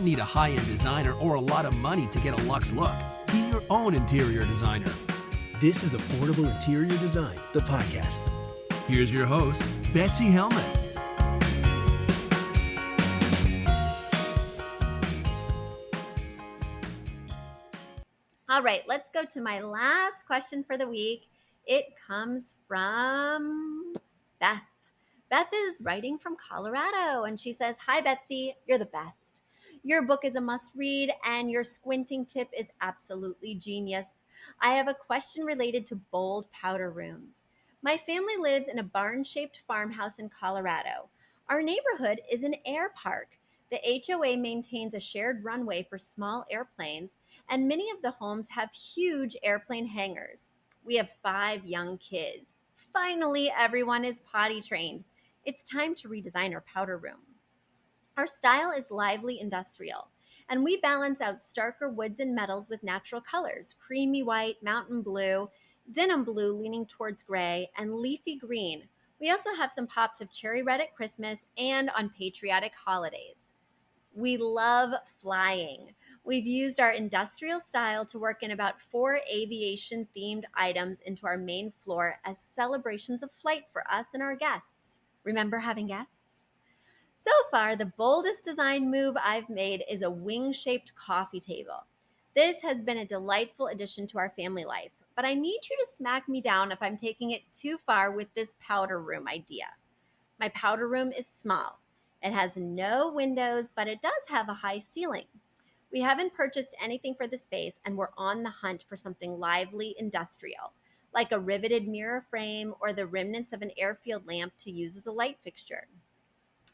don't need a high-end designer or a lot of money to get a luxe look. Be your own interior designer. This is Affordable Interior Design, the podcast. Here's your host, Betsy Helmuth. All right, let's go to my last question for the week. It comes from Beth. Beth is writing from Colorado, and she says, "Hi, Betsy, you're the best. Your book is a must-read, and your squinting tip is absolutely genius. I have a question related to bold powder rooms. My family lives in a barn-shaped farmhouse in Colorado. Our neighborhood is an air park. The HOA maintains a shared runway for small airplanes, and many of the homes have huge airplane hangars. We have 5 young kids. Finally, everyone is potty trained. It's time to redesign our powder room. Our style is lively industrial, and we balance out starker woods and metals with natural colors: creamy white, mountain blue, denim blue leaning towards gray, and leafy green. We also have some pops of cherry red at Christmas and on patriotic holidays. We love flying. We've used our industrial style to work in about 4 aviation themed items into our main floor as celebrations of flight for us and our guests. Remember having guests? So far, the boldest design move I've made is a wing-shaped coffee table. This has been a delightful addition to our family life, but I need you to smack me down if I'm taking it too far with this powder room idea. My powder room is small. It has no windows, but it does have a high ceiling. We haven't purchased anything for the space, and we're on the hunt for something lively industrial, like a riveted mirror frame or the remnants of an airfield lamp to use as a light fixture.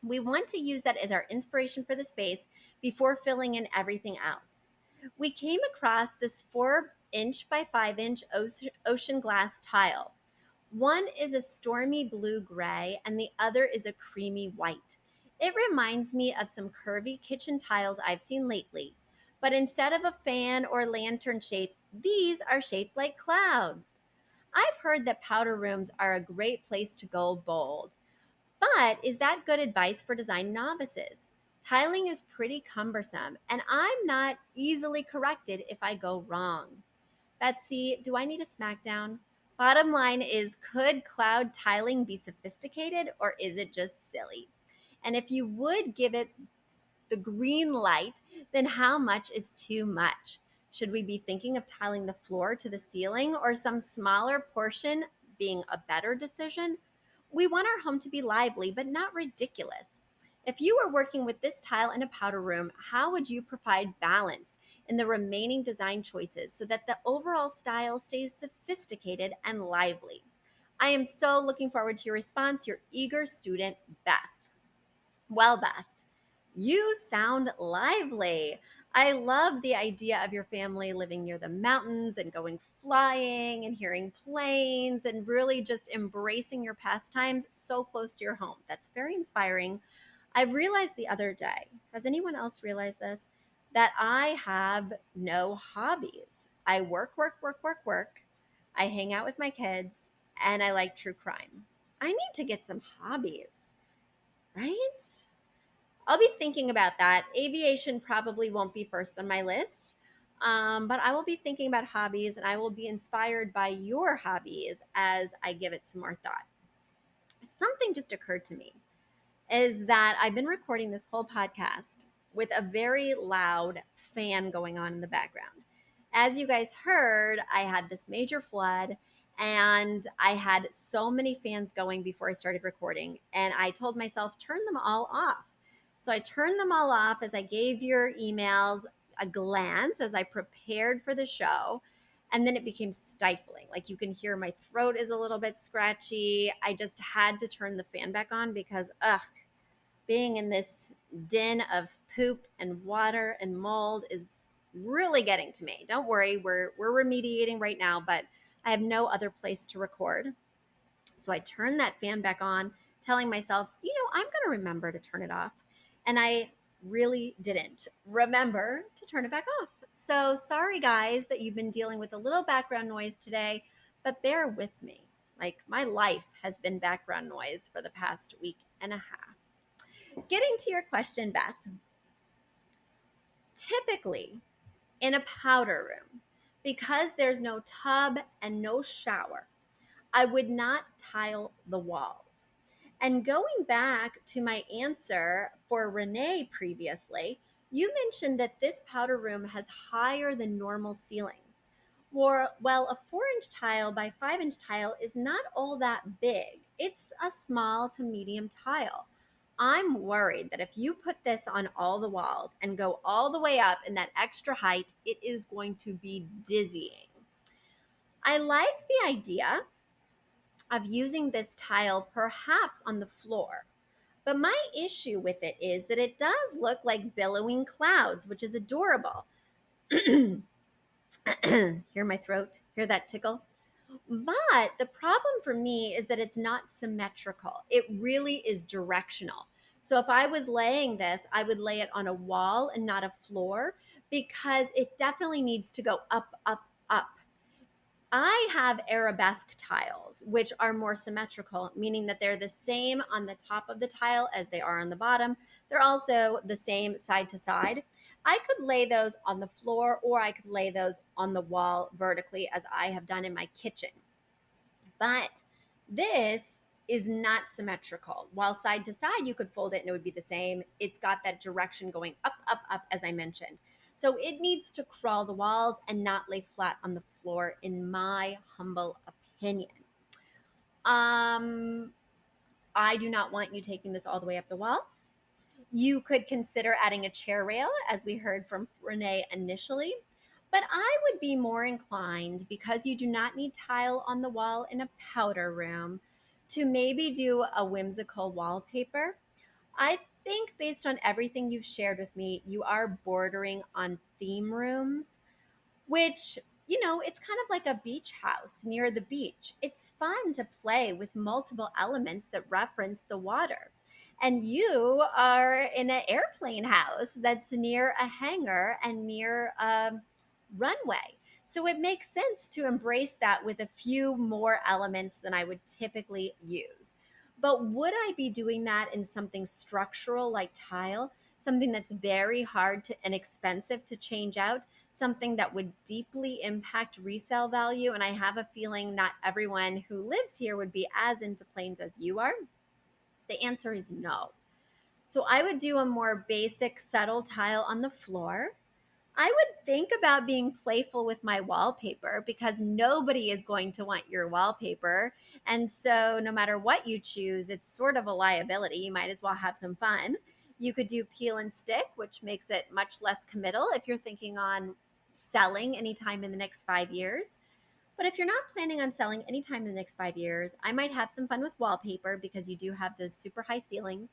We want to use that as our inspiration for the space before filling in everything else. We came across this 4-inch by 5-inch ocean glass tile. One is a stormy blue-gray, and the other is a creamy white. It reminds me of some curvy kitchen tiles I've seen lately, but instead of a fan or lantern shape, these are shaped like clouds. I've heard that powder rooms are a great place to go bold, but is that good advice for design novices? Tiling is pretty cumbersome, and I'm not easily corrected if I go wrong. Betsy, do I need a smackdown? Bottom line is, could cloud tiling be sophisticated, or is it just silly? And if you would give it the green light, then how much is too much? Should we be thinking of tiling the floor to the ceiling, or some smaller portion being a better decision? We want our home to be lively, but not ridiculous. If you were working with this tile in a powder room, how would you provide balance in the remaining design choices so that the overall style stays sophisticated and lively? I am so looking forward to your response. Your eager student, Beth. Well, Beth, you sound lively. I love the idea of your family living near the mountains and going flying and hearing planes and really just embracing your pastimes so close to your home. That's very inspiring. I realized the other day, has anyone else realized this? That I have no hobbies. I work. I hang out with my kids, and I like true crime. I need to get some hobbies, right? I'll be thinking about that. Aviation probably won't be first on my list, but I will be thinking about hobbies, and I will be inspired by your hobbies as I give it some more thought. Something just occurred to me is that I've been recording this whole podcast with a very loud fan going on in the background. As you guys heard, I had this major flood, and I had so many fans going before I started recording, and I told myself, turn them all off. So I turned them all off as I gave your emails a glance as I prepared for the show. And then it became stifling. Like, you can hear my throat is a little bit scratchy. I just had to turn the fan back on because, being in this din of poop and water and mold is really getting to me. Don't worry, we're remediating right now, but I have no other place to record. So I turned that fan back on, telling myself, I'm going to remember to turn it off. And I really didn't remember to turn it back off. So sorry, guys, that you've been dealing with a little background noise today, but bear with me. Like, my life has been background noise for the past week and a half. Getting to your question, Beth. typically in a powder room, because there's no tub and no shower, I would not tile the walls. And going back to my answer for Renee previously, you mentioned that this powder room has higher than normal ceilings. Well, a 4-inch tile by 5-inch tile is not all that big. It's a small to medium tile. I'm worried that if you put this on all the walls and go all the way up in that extra height, it is going to be dizzying. I like the idea of using this tile perhaps on the floor. But my issue with it is that it does look like billowing clouds, which is adorable. Hear my throat? Hear that tickle? But the problem for me is that it's not symmetrical. It really is directional. So if I was laying this, I would lay it on a wall and not a floor because it definitely needs to go up, up, up. I have arabesque tiles, which are more symmetrical, meaning that they're the same on the top of the tile as they are on the bottom. They're also the same side to side. I could lay those on the floor or I could lay those on the wall vertically, as I have done in my kitchen. But this is not symmetrical. While side to side, you could fold it and it would be the same. It's got that direction going up, up, up, as I mentioned. So it needs to crawl the walls and not lay flat on the floor, in my humble opinion. I do not want you taking this all the way up the walls. You could consider adding a chair rail, as we heard from Renee initially. But I would be more inclined, because you do not need tile on the wall in a powder room, to maybe do a whimsical wallpaper. I think based on everything you've shared with me, you are bordering on theme rooms, which, it's kind of like a beach house near the beach. It's fun to play with multiple elements that reference the water. And you are in an airplane house that's near a hangar and near a runway. So it makes sense to embrace that with a few more elements than I would typically use. But would I be doing that in something structural like tile, something that's very hard to and expensive to change out, something that would deeply impact resale value? And I have a feeling not everyone who lives here would be as into planes as you are. The answer is no. So I would do a more basic, subtle tile on the floor. I would think about being playful with my wallpaper, because nobody is going to want your wallpaper. And so, no matter what you choose, it's sort of a liability. You might as well have some fun. You could do peel and stick, which makes it much less committal if you're thinking on selling anytime in the next 5 years. But if you're not planning on selling anytime in the next 5 years, I might have some fun with wallpaper, because you do have those super high ceilings.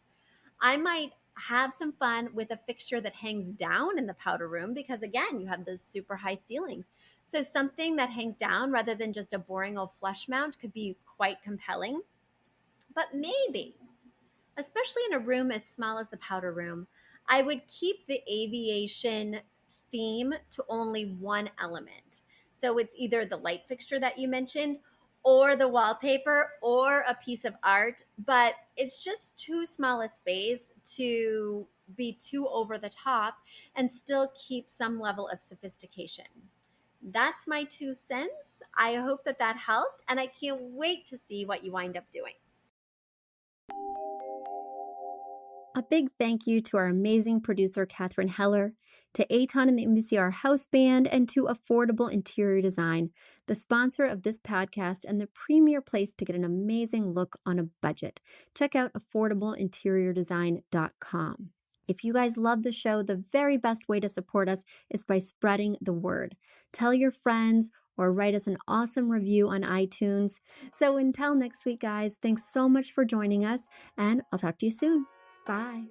I might have some fun with a fixture that hangs down in the powder room, because again, you have those super high ceilings. So something that hangs down rather than just a boring old flush mount could be quite compelling. But maybe, especially in a room as small as the powder room, I would keep the aviation theme to only one element. So it's either the light fixture that you mentioned, or the wallpaper, or a piece of art, but it's just too small a space to be too over the top and still keep some level of sophistication. That's my 2 cents. I hope that that helped, and I can't wait to see what you wind up doing. A big thank you to our amazing producer, Catherine Heller, to Aton and the MVCR House Band, and to Affordable Interior Design, the sponsor of this podcast and the premier place to get an amazing look on a budget. Check out affordableinteriordesign.com. If you guys love the show, the very best way to support us is by spreading the word. Tell your friends or write us an awesome review on iTunes. So until next week, guys, thanks so much for joining us, and I'll talk to you soon. Bye.